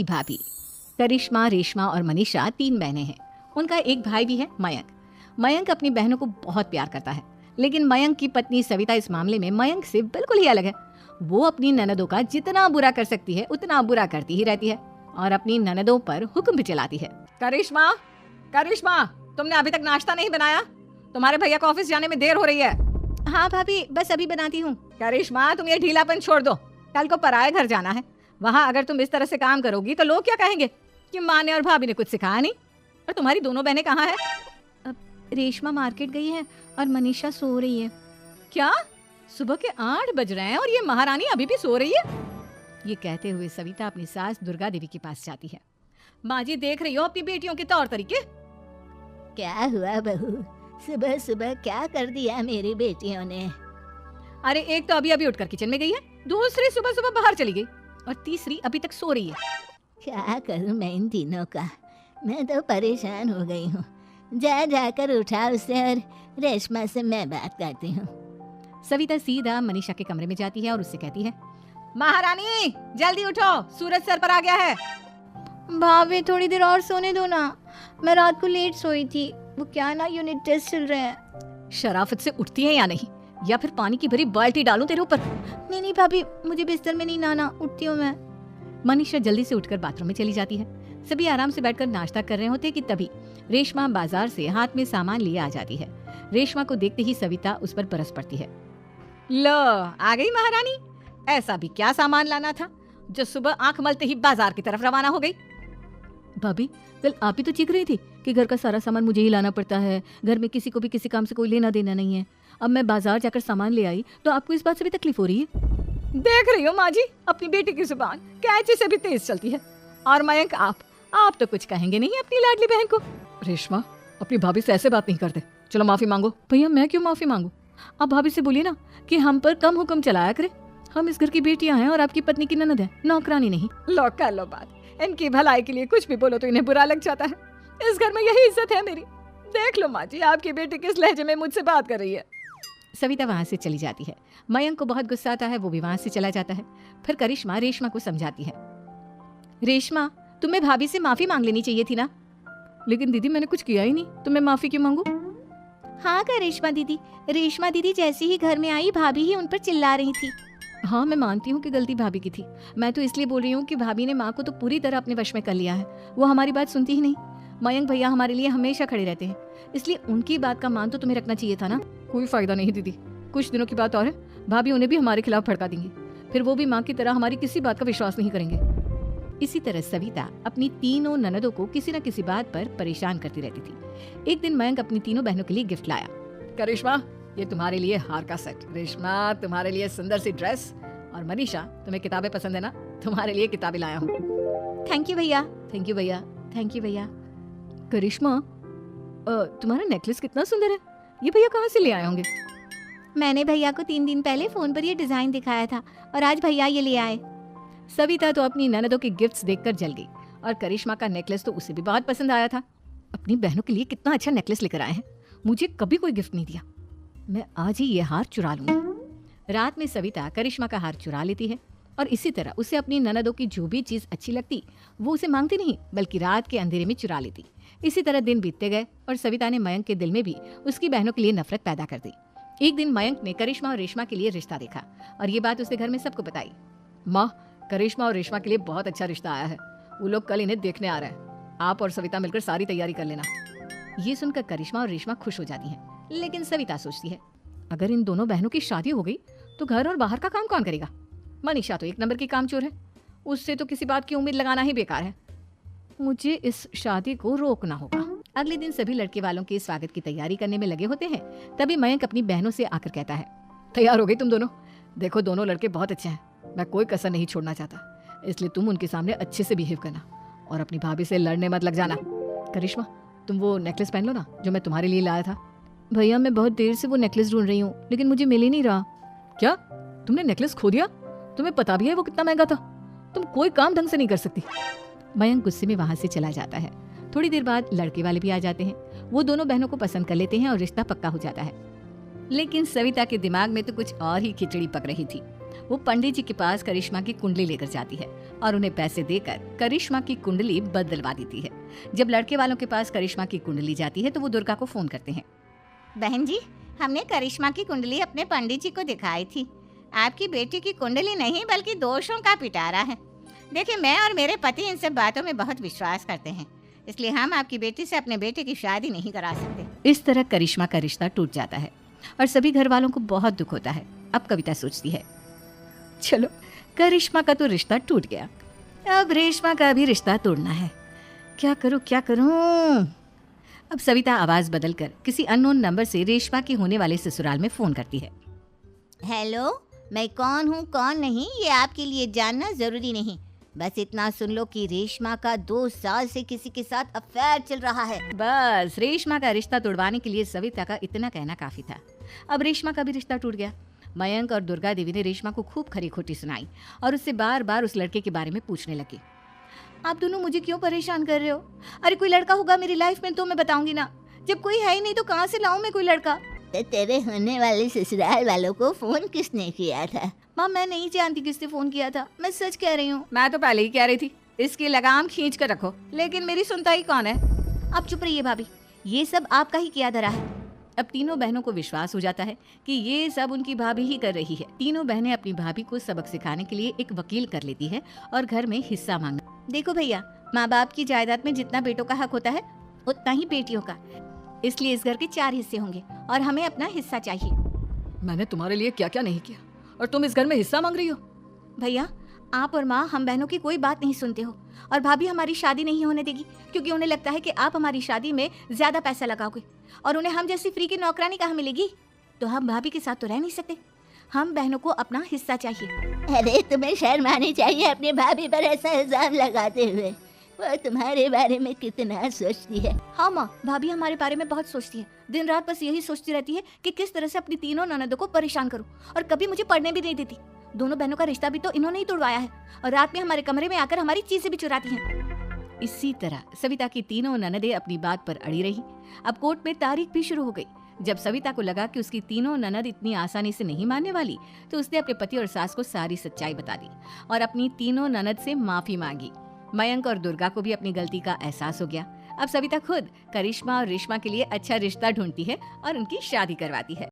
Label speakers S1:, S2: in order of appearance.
S1: भाभी। करिश्मा, रेशमा और मनीषा 3 बहनें हैं। उनका एक भाई भी है, मयंक। मयंक अपनी बहनों को बहुत प्यार करता है, लेकिन मयंक की पत्नी सविता इस मामले में मयंक से बिल्कुल ही अलग है। वो अपनी ननदों का जितना बुरा कर सकती है उतना बुरा करती ही रहती है और अपनी ननदों पर हुक्म भी चलाती है। करिश्मा, करिश्मा, तुमने अभी तक नाश्ता नहीं बनाया? तुम्हारे भैया को ऑफिस जाने में देर हो रही है। हाँ भाभी, बस अभी बनाती हूँ। करिश्मा, तुम ये ढीलापन छोड़ दो। कल को पराये घर जाना है। वहाँ अगर तुम इस तरह से काम करोगी तो लोग क्या कहेंगे कि माँ ने और भाभी ने कुछ सिखाया नहीं। और तुम्हारी दोनों बहनें कहाँ है? रेशमा मार्केट गई है और मनीषा सो रही है। क्या? सुबह के 8 बज रहे हैं और ये महारानी अभी भी सो रही है? ये कहते हुए सविता अपनी सास दुर्गा देवी के पास जाती है। माँ जी, देख रही हो अपनी बेटियों के तौर तरीके?
S2: क्या हुआ बहू, सुबह सुबह क्या कर दिया मेरी बेटियों ने?
S1: अरे एक तो अभी अभी उठकर किचन में गई है, दूसरी सुबह सुबह बाहर चली गई और तीसरी अभी तक सो रही है।
S2: क्या करूं मैं इन तीनों का, मैं तो परेशान हो गई हूँ। जा जाकर उठा उसे और रेशमा से मैं बात करती हूँ।
S1: सविता सीधा मनीषा के कमरे में जाती है और उससे कहती है, महारानी जल्दी उठो, सूरज सर पर आ गया है।
S3: भाभी थोड़ी देर और सोने दो ना, मैं रात को लेट सोई थी। वो क्या ना यूनिट टेस्ट चल रहे हैं।
S1: शराफत से उठती है या नहीं, या फिर पानी की भरी बाल्टी डालूं तेरे ऊपर?
S3: नहीं भाभी, मुझे बिस्तर में नहीं नहाना, उठती हूँ मैं।
S1: मनीषा जल्दी से उठकर बाथरूम में चली जाती है। सभी आराम से बैठकर नाश्ता कर रहे होते कि तभी रेशमा बाजार से हाथ में सामान लिए आ जाती है। रेशमा को देखते ही सविता उस पर बरस पड़ती है। लो, आ गई महारानी। ऐसा भी क्या सामान लाना था जो सुबह आंख मलते ही बाजार की तरफ रवाना हो गई? भाभी, कल आप ही तो चीख रही थी कि घर का सारा सामान मुझे ही लाना पड़ता है, घर में किसी को भी किसी काम से कोई लेना देना नहीं है। अब मैं बाजार जाकर सामान ले आई तो आपको इस बात से भी तकलीफ हो रही है? देख रही हो माँ जी, अपनी बेटी की जुबान कैंची से भी तेज चलती है। और मयंक, आप तो कुछ कहेंगे नहीं अपनी लाडली बहन को। रेशमा, अपनी भाभी से ऐसे बात नहीं करते। चलो माफी मांगो। भैया, मैं क्यों माफी मांगू? आप भाभी से बोलिए ना कि हम पर कम हुक्म चलाया करे। हम इस घर की बेटियां हैं और आपकी पत्नी की ननद है, नौकरानी नहीं। लो कर लो बात। इनकी भलाई के लिए कुछ भी बोलो तो इन्हें बुरा लग जाता है। इस घर में यही इज्जत है मेरी। देख लो माँ जी, आपकी बेटी किस लहजे में मुझसे बात कर रही है। सविता वहाँ से चली जाती है। मयंक को बहुत गुस्सा आता है, वो भी वहाँ से चला जाता है। फिर करिश्मा रेशमा को समझाती है, रेशमा, तुम्हें भाभी से माफी मांग लेनी चाहिए थी ना। लेकिन दीदी, मैंने कुछ किया ही नहीं, तो मैं माफी क्यों मांगू?
S3: हाँ क्या रेशमा दीदी जैसे ही घर में आई भाभी ही उन पर चिल्ला रही थी।
S1: हाँ, मैं मानती हूँ कि गलती भाभी की थी। मैं तो इसलिए बोल रही हूँ कि भाभी ने माँ को तो पूरी तरह अपने वश में कर लिया है। वो हमारी बात सुनती ही नहीं। मयंक भैया हमारे लिए हमेशा खड़े रहते हैं, इसलिए उनकी बात का मान तो तुम्हें रखना चाहिए था ना। कोई फायदा नहीं दीदी, कुछ दिनों की बात और है, भाभी उन्हें भी हमारे खिलाफ भड़का देंगी। फिर वो भी माँ की तरह हमारी किसी बात का विश्वास नहीं करेंगे। इसी तरह सविता अपनी तीनों ननदों को किसी न किसी बात पर परेशान करती रहती थी। एक दिन मयंक अपनी तीनों बहनों के लिए गिफ्ट लाया। करिश्मा, ये तुम्हारे लिए हार का सेट। रेशमा, तुम्हारे लिए सुंदर सी ड्रेस। और मनीषा, तुम्हें किताबें पसंद है ना, तुम्हारे लिए किताबें लाया हूँ।
S3: थैंक यू भैया।
S1: थैंक यू भैया। थैंक यू भैया। करिश्मा, तुम्हारा नेकलेस कितना सुंदर है, ये भैया कहाँ से ले आए होंगे?
S3: मैंने भैया को 3 दिन पहले फोन पर ये डिजाइन दिखाया था और आज भैया ये ले आए।
S1: सविता तो अपनी ननदों के गिफ्ट्स देखकर जल गई और करिश्मा का नेकलेस तो उसे भी बहुत पसंद आया था। अपनी बहनों के लिए कितना अच्छा नेकलेस लेकर आए हैं, मुझे कभी कोई गिफ्ट नहीं दिया। मैं आज ही ये हार चुरा लूंगी। रात में सविता करिश्मा का हार चुरा लेती है और इसी तरह उसे अपनी ननदों की जो भी चीज अच्छी लगती वो उसे मांगती नहीं, बल्कि रात के अंधेरे में चुरा लेती। इसी तरह दिन बीतते गए और सविता ने मयंक के दिल में भी उसकी बहनों के लिए नफरत पैदा कर दी। एक दिन मयंक ने करिश्मा और रेशमा के लिए रिश्ता देखा और ये बात उसने घर में सबको बताई। माँ, करिश्मा और रेशमा के लिए बहुत अच्छा रिश्ता आया है, वो लोग कल इन्हें देखने आ रहे हैं। आप और सविता मिलकर सारी तैयारी कर लेना। ये सुनकर करिश्मा और रेशमा खुश हो जाती हैं, लेकिन सविता सोचती है, अगर इन दोनों बहनों की शादी हो गई तो घर और बाहर का काम कौन करेगा? मनीषा तो 1 नंबर की कामचोर है, उससे तो किसी बात की उम्मीद लगाना ही बेकार है। मुझे इस शादी को रोकना होगा। अगले दिन सभी लड़के वालों के स्वागत की तैयारी करने में लगे होते हैं। तभी मयंक अपनी बहनों से आकर कहता है, तैयार हो गई तुम दोनों? देखो, दोनों लड़के बहुत अच्छे हैं, मैं कोई कसर नहीं छोड़ना चाहता, इसलिए तुम उनके सामने अच्छे से बिहेव करना और अपनी भाभी से लड़ने मत लग जाना। करिश्मा, तुम वो नेकलेस पहन लो ना जो मैं तुम्हारे लिए लाया था।
S3: भैया, मैं बहुत देर से वो नेकलेस ढूंढ रही हूँ, लेकिन मुझे मिल ही नहीं रहा।
S1: क्या? तुमने नेकलेस खो दिया? तुम्हें पता भी है वो कितना महंगा था? तुम कोई काम ढंग से नहीं कर सकती। मयंक गुस्से में वहां से चला जाता है। थोड़ी देर बाद लड़के वाले भी आ जाते हैं। वो दोनों बहनों को पसंद कर लेते हैं और रिश्ता पक्का हो जाता है। लेकिन सविता के दिमाग में तो कुछ और ही खिचड़ी पक रही थी। वो पंडित जी के पास करिश्मा की कुंडली लेकर जाती है और उन्हें पैसे देकर करिश्मा की कुंडली बदलवा देती है। जब लड़के वालों के पास करिश्मा की कुंडली जाती है तो वो दुर्गा को फोन करते हैं।
S2: बहन जी, हमने करिश्मा की कुंडली अपने पंडित जी को दिखाई थी। आपकी बेटी की कुंडली नहीं बल्कि दोषों का पिटारा है। देखिए, मैं और मेरे पति इन सब बातों में बहुत विश्वास करते हैं, इसलिए हम आपकी बेटी से अपने बेटे की शादी नहीं करा सकते।
S1: इस तरह करिश्मा का रिश्ता टूट जाता है और सभी घर वालों को बहुत दुख होता है। अब कविता सोचती है, चलो करिश्मा का तो रिश्ता टूट गया, अब रेशमा का भी रिश्ता तोड़ना है। क्या करूं क्या करूं? अब सविता आवाज बदलकर किसी अननोन नंबर से रेशमा के होने वाले ससुराल में फोन करती है।
S2: हेलो, मैं कौन हूँ कौन नहीं ये आपके लिए जानना जरूरी नहीं। बस इतना सुन लो कि रेशमा का 2 साल से किसी के साथ अफेयर चल रहा है।
S1: बस रेशमा का रिश्ता तोड़वाने के लिए सविता का इतना कहना काफी था। अब रेशमा का भी रिश्ता टूट गया। मयंक और दुर्गा देवी ने रेशमा को खूब खरी खोटी सुनाई और उससे बार बार उस लड़के के बारे में पूछने लगे। आप दोनों मुझे क्यों परेशान कर रहे हो? अरे कोई लड़का होगा मेरी लाइफ में तो मैं बताऊंगी ना। जब कोई है ही नहीं तो कहाँ से लाऊं मैं कोई लड़का?
S2: तो तेरे होने वाले ससुराल वालों को फोन किसने किया था?
S3: माँ, मैं नहीं जानती किसने फोन किया था, मैं सच कह रही हूँ।
S1: मैं तो पहले ही कह रही थी इसकी लगाम खींच कर रखो, लेकिन मेरी सुनता ही कौन है?
S3: आप चुप रहिए भाभी, ये सब आपका ही किया धरा है।
S1: अब तीनों बहनों को विश्वास हो जाता है कि ये सब उनकी भाभी ही कर रही है। तीनों बहनें अपनी भाभी को सबक सिखाने के लिए एक वकील कर लेती है और घर में हिस्सा मांगना।
S3: देखो भैया, माँ बाप की जायदाद में जितना बेटों का हक होता है उतना ही बेटियों का, इसलिए इस घर के 4 हिस्से होंगे और हमें अपना हिस्सा चाहिए।
S1: मैंने तुम्हारे लिए क्या क्या नहीं किया और तुम इस घर में हिस्सा मांग रही हो?
S3: भैया, आप और माँ हम बहनों की कोई बात नहीं सुनते हो और भाभी हमारी शादी नहीं होने देगी क्योंकि उन्हें लगता है कि आप हमारी शादी में ज्यादा पैसा लगाओगे और उन्हें हम जैसी फ्री की नौकरानी कहाँ मिलेगी। तो हम भाभी के साथ तो रह नहीं सकते, हम बहनों को अपना हिस्सा चाहिए।
S2: अरे तुम्हें शर्म आनी चाहिए अपनी भाभी पर ऐसा इल्जाम लगाते हुए। वो तुम्हारे बारे में कितना सोचती है।
S3: हाँ माँ, भाभी हमारे बारे में बहुत सोचती है। दिन रात बस यही सोचती रहती है कि किस तरह से अपनी तीनों ननदों को परेशान करूं और कभी मुझे पढ़ने भी नहीं देती। दोनों बहनों का रिश्ता भी तो इन्होंने ही तोड़वाया है और रात में हमारे कमरे में आकर हमारी चीजें भी चुराती हैं।
S1: इसी तरह सविता की तीनों ननदें अपनी बात पर अड़ी रही। अब कोर्ट में तारीख भी शुरू हो गई। जब सविता को लगा कि उसकी तीनों ननद इतनी आसानी से नहीं मानने वाली तो उसने अपने पति और सास को सारी सच्चाई बता दी और अपनी तीनों ननद से माफी मांगी। मयंक और दुर्गा को भी अपनी गलती का एहसास हो गया। अब सविता खुद करिश्मा और रेशमा के लिए अच्छा रिश्ता ढूंढती है और उनकी शादी करवाती है।